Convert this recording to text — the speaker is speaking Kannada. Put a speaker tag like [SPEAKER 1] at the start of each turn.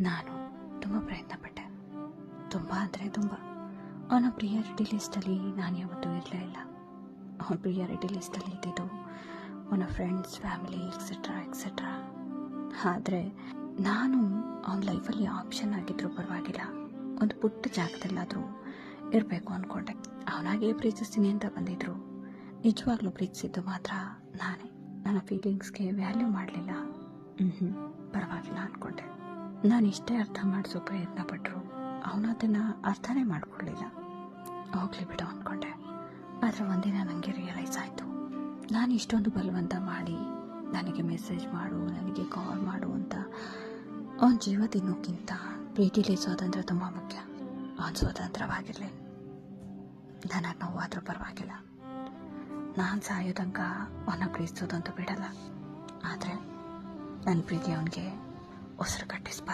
[SPEAKER 1] ನಾನು ತುಂಬ ಪ್ರಯತ್ನಪಟ್ಟೆ, ತುಂಬ ಅಂದರೆ ತುಂಬ. ಅವನ ಪ್ರಿಯಾರಿಟಿ ಲಿಸ್ಟಲ್ಲಿ ನಾನು ಯಾವತ್ತೂ ಇರಲೇ ಇಲ್ಲ. ಅವನ ಪ್ರಿಯಾರಿಟಿ ಲಿಸ್ಟಲ್ಲಿ ಇದ್ದಿದ್ದು ಅವನ ಫ್ರೆಂಡ್ಸ್, ಫ್ಯಾಮಿಲಿ, ಎಕ್ಸೆಟ್ರಾ. ಆದರೆ ನಾನು ಅವನ ಲೈಫಲ್ಲಿ ಆಪ್ಷನ್ ಆಗಿದ್ದರೂ ಪರವಾಗಿಲ್ಲ, ಒಂದು ಪುಟ್ಟ ಜಾಗದಲ್ಲಾದರೂ ಇರಬೇಕು ಅಂದ್ಕೊಂಡೆ. ಅವನಾಗೆ ಪ್ರೀತಿಸ್ತೀನಿ ಅಂತ ಬಂದಿದ್ರು, ನಿಜವಾಗ್ಲೂ ಪ್ರೀತಿಸಿದ್ದು ಮಾತ್ರ ನಾನೇ. ನನ್ನ ಫೀಲಿಂಗ್ಸ್ಗೆ ವ್ಯಾಲ್ಯೂ ಮಾಡಲಿಲ್ಲ. ಪರವಾಗಿಲ್ಲ ಅಂದ್ಕೊಂಡೆ. ನಾನು ಇಷ್ಟೇ ಅರ್ಥ ಮಾಡಿಸೋ ಪ್ರಯತ್ನ ಪಟ್ಟರು ಅವನು ಅದನ್ನು ಅರ್ಥನೇ ಮಾಡ್ಕೊಳ್ಳಿಲ್ಲ. ಹೋಗಲಿ ಬಿಡು ಅಂದ್ಕೊಂಡೆ. ಆದರೆ ಒಂದಿನ ನನಗೆ ರಿಯಲೈಸ್ ಆಯಿತು, ನಾನು ಇಷ್ಟೊಂದು ಬಲವಂತ ಮಾಡಿ ನನಗೆ ಮೆಸೇಜ್ ಮಾಡು, ನನಗೆ ಕಾಲ್ ಮಾಡು ಅಂತ ಅವನ ಜೀವ ತಿನ್ನೋಕ್ಕಿಂತ ಪ್ರೀತಿಲಿ ಸ್ವಾತಂತ್ರ್ಯ ತುಂಬ ಮುಖ್ಯ. ಅವನ ಸ್ವತಂತ್ರವಾಗಿರಲಿ, ನನಗೆ ನೋವಾದರೂ ಪರವಾಗಿಲ್ಲ. ನಾನು ಸಾಯೋ ತನಕ ಅವನ ಪ್ರೀತಿಸೋದಂತೂ ಬಿಡಲ್ಲ. ಆದರೆ ನನ್ನ ಪ್ರೀತಿ ಅವನಿಗೆ ಉಸಿರು ಕಟ್ಟಿಸ್ಬಾರ್ದು.